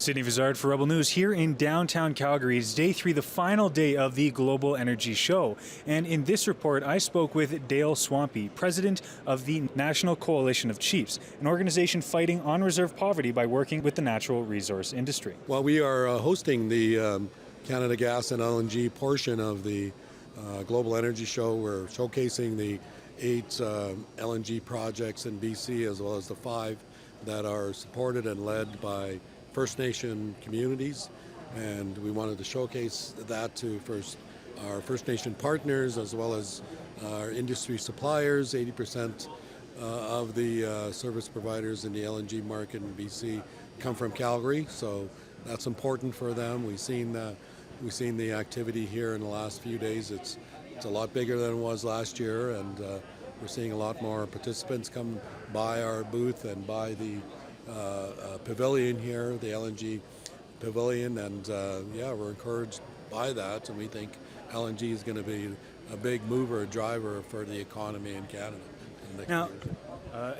Sydney Vizard for Rebel News here in downtown Calgary. It's day 3, the final day of the Global Energy Show. And in this report, I spoke with Dale Swampy, president of the National Coalition of Chiefs, an organization fighting on-reserve poverty by working with the natural resource industry. Well, we are hosting the Canada Gas and LNG portion of the Global Energy Show. We're showcasing the 8 LNG projects in BC, as well as the 5 that are supported and led by First Nation communities, and we wanted to showcase that to our First Nation partners as well as our industry suppliers. 80% of the service providers in the LNG market in BC come from Calgary, so that's important for them. We've seen the activity here in the last few days. It's a lot bigger than it was last year, and we're seeing a lot more participants come by our booth and by the pavilion here, the LNG pavilion, and we're encouraged by that, and we think LNG is going to be a big mover, driver for the economy in Canada. Now,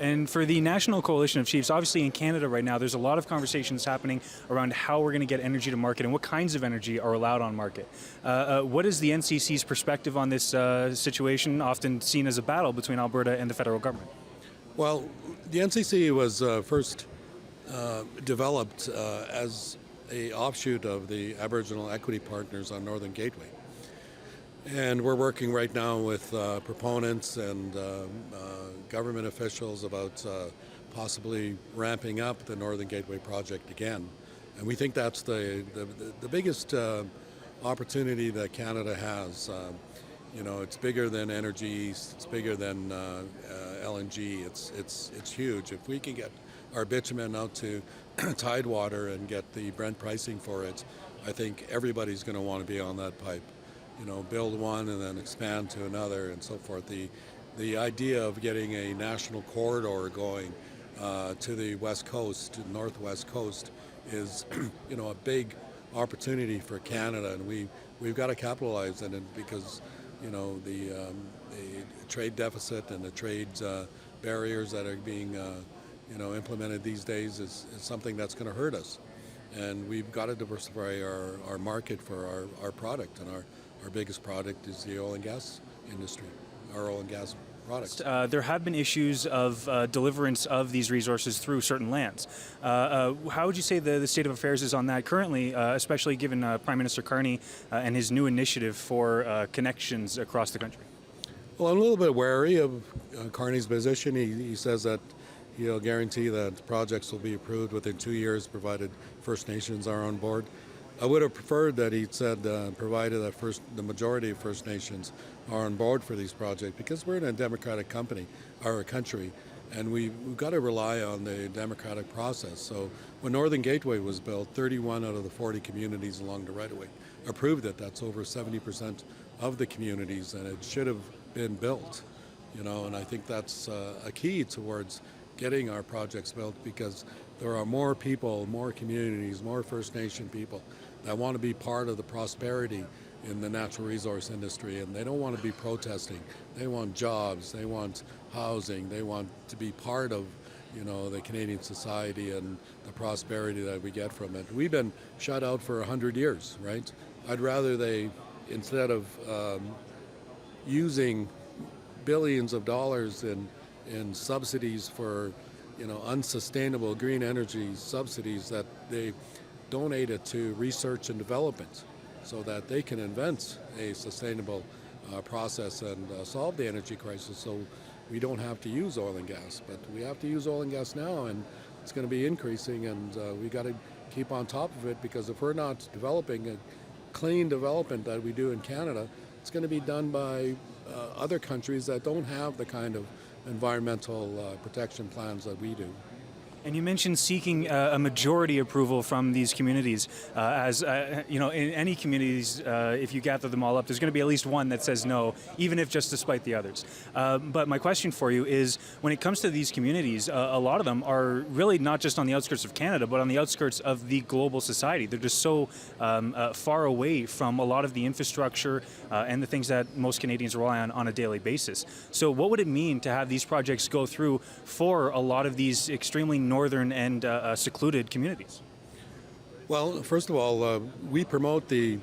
and for the National Coalition of Chiefs, obviously in Canada right now, there's a lot of conversations happening around how we're going to get energy to market and what kinds of energy are allowed on market. What is the NCC's perspective on this situation, often seen as a battle between Alberta and the federal government? Well, the NCC was first developed as an offshoot of the Aboriginal Equity Partners on Northern Gateway. And we're working right now with proponents and government officials about possibly ramping up the Northern Gateway project again. And we think that's the biggest opportunity that Canada has. It's bigger than energy, it's bigger than LNG, it's huge. If we can get our bitumen out to Tidewater and get the Brent pricing for it, I think everybody's going to want to be on that pipe. Build one and then expand to another and so forth. The idea of getting a national corridor going to the west coast, to the northwest coast, is a big opportunity for Canada, and we've got to capitalize on it, because the trade deficit and the trade barriers that are being implemented these days is something that's going to hurt us, and we've got to diversify our market for our product, and our biggest product is the oil and gas industry, our oil and gas products. There have been issues of deliverance of these resources through certain lands. How would you say the state of affairs is on that currently, especially given Prime Minister Carney and his new initiative for connections across the country? Well, I'm a little bit wary of Carney's position. He says that he'll guarantee that projects will be approved within 2 years, provided First Nations are on board. I would have preferred that he'd said, provided that the majority of First Nations are on board for these projects, because we're in a democratic country, and we've got to rely on the democratic process. So when Northern Gateway was built, 31 out of the 40 communities along the right-of-way approved it. That's over 70% of the communities, and it should have been built. And I think that's a key towards getting our projects built, because there are more people, more communities, more First Nation people that want to be part of the prosperity in the natural resource industry, and they don't want to be protesting. They want jobs, they want housing, they want to be part of the Canadian society and the prosperity that we get from it. We've been shut out for 100 years, right? I'd rather they, instead of using billions of dollars in subsidies for unsustainable green energy subsidies, that they donate it to research and development, so that they can invent a sustainable process and solve the energy crisis, so we don't have to use oil and gas. But we have to use oil and gas now, and it's going to be increasing, and we got to keep on top of it, because if we're not developing a clean development that we do in Canada, it's going to be done by other countries that don't have the kind of environmental protection plans that we do. And you mentioned seeking a majority approval from these communities. In any communities, if you gather them all up, there's going to be at least one that says no, even if just despite the others. But my question for you is, when it comes to these communities, a lot of them are really not just on the outskirts of Canada, but on the outskirts of the global society. They're just so far away from a lot of the infrastructure and the things that most Canadians rely on a daily basis. So what would it mean to have these projects go through for a lot of these extremely northern and secluded communities? Well, first of all, we promote the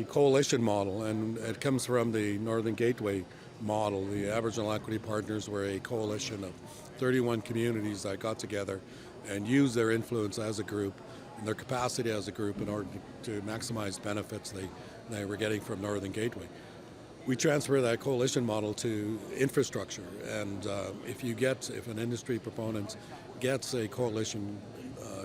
coalition model, and it comes from the Northern Gateway model. The Aboriginal Equity Partners were a coalition of 31 communities that got together and used their influence as a group and their capacity as a group in order to maximize benefits they were getting from Northern Gateway. We transfer that coalition model to infrastructure, and if an industry proponent gets a coalition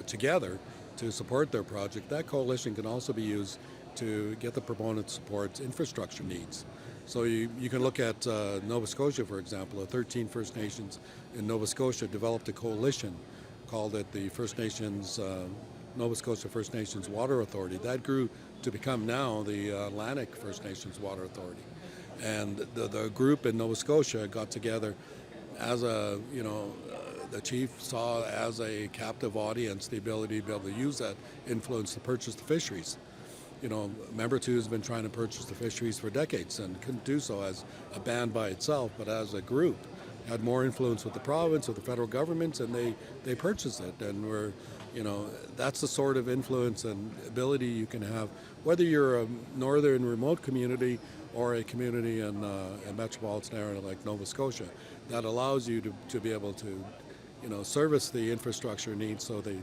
together to support their project, that coalition can also be used to get the proponent support infrastructure needs. So you can look at Nova Scotia, for example. 13 First Nations in Nova Scotia developed a coalition, called it the Nova Scotia First Nations Water Authority. That grew to become now the Atlantic First Nations Water Authority. And the group in Nova Scotia got together as the chief saw as a captive audience the ability to be able to use that influence to purchase the fisheries. Member 2 has been trying to purchase the fisheries for decades and couldn't do so as a band by itself, but as a group had more influence with the province, with the federal government, and they purchased it. And that's the sort of influence and ability you can have, whether you're a northern remote community or a community in a metropolitan area like Nova Scotia, that allows you to be able to service the infrastructure needs, so the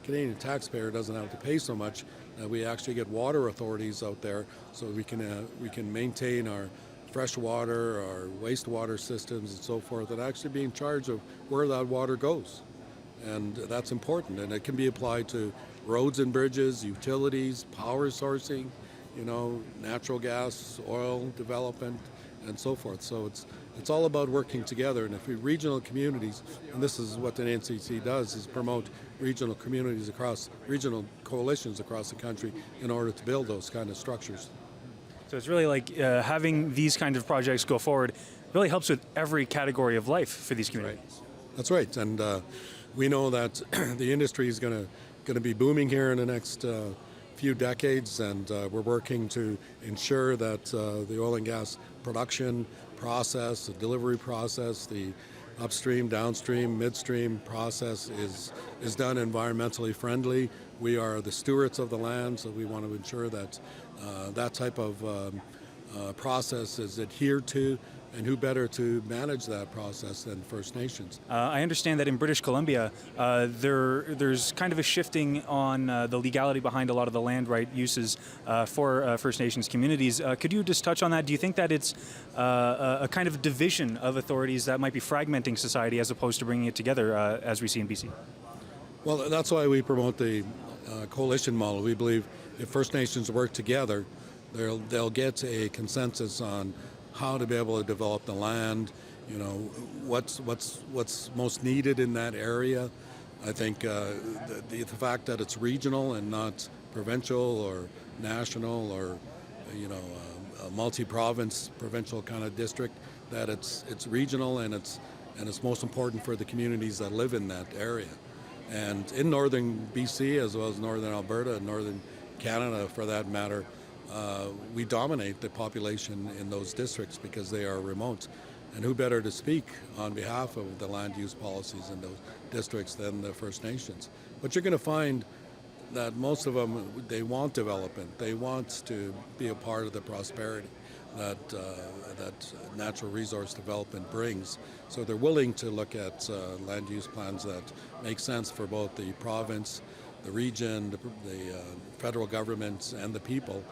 Canadian taxpayer doesn't have to pay so much. We actually get water authorities out there, so we can maintain our fresh water, our wastewater systems, and so forth, and actually be in charge of where that water goes. And that's important, and it can be applied to roads and bridges, utilities, power sourcing, natural gas, oil development, and so forth. So it's all about working together. And if regional communities, and this is what the NCC does, is promote regional communities regional coalitions across the country in order to build those kind of structures. So it's really like having these kinds of projects go forward really helps with every category of life for these communities. That's right. And we know that the industry is going to be booming here in the next few decades, and we're working to ensure that the oil and gas production process, the delivery process, the upstream, downstream, midstream process is done environmentally friendly. We are the stewards of the land, so we want to ensure that that type of process is adhered to, and who better to manage that process than First Nations? I understand that in British Columbia, there's kind of a shifting on the legality behind a lot of the land right uses for First Nations communities. Could you just touch on that? Do you think that it's a kind of division of authorities that might be fragmenting society as opposed to bringing it together, as we see in BC? Well, that's why we promote the coalition model. We believe if First Nations work together, they'll get a consensus on how to be able to develop the land, what's most needed in that area. I think the fact that it's regional and not provincial or national or a multi-province provincial kind of district, that it's regional and it's most important for the communities that live in that area. And in northern BC, as well as northern Alberta and northern Canada for that matter, we dominate the population in those districts because they are remote. And who better to speak on behalf of the land use policies in those districts than the First Nations? But you're going to find that most of them, they want development. They want to be a part of the prosperity that natural resource development brings. So they're willing to look at land use plans that make sense for both the province, the region, the federal government, and the people.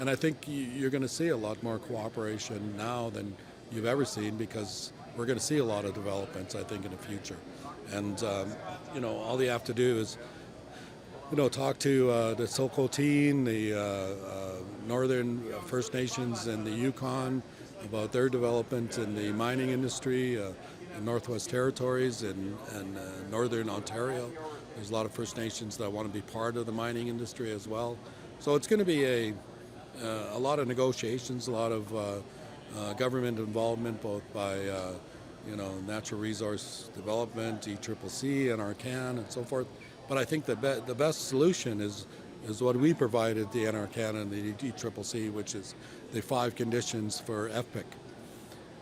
And I think you're going to see a lot more cooperation now than you've ever seen, because we're going to see a lot of developments, I think, in the future. And, all you have to do is, talk to the Tsilhqot'in, the Northern First Nations and the Yukon about their development in the mining industry in Northwest Territories and Northern Ontario. There's a lot of First Nations that want to be part of the mining industry as well. So it's going to be a lot of negotiations, a lot of government involvement, both by natural resource development, ECCC, NRCan, and so forth. But I think the best solution is what we provided the NRCan and the ECCC, which is the 5 conditions for FPIC.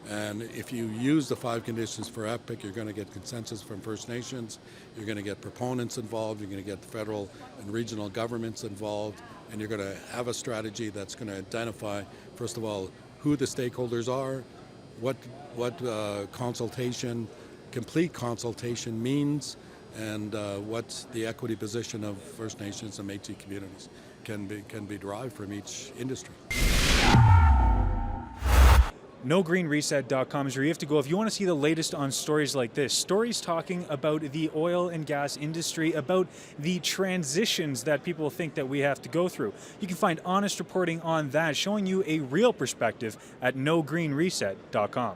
And if you use the 5 conditions for EPIC, you're going to get consensus from First Nations, you're going to get proponents involved, you're going to get the federal and regional governments involved, and you're going to have a strategy that's going to identify, first of all, who the stakeholders are, what consultation, complete consultation means, and what the equity position of First Nations and Métis communities can be derived from each industry. NoGreenReset.com is where you have to go if you want to see the latest on stories like this. Stories talking about the oil and gas industry, about the transitions that people think that we have to go through. You can find honest reporting on that, showing you a real perspective at NoGreenReset.com.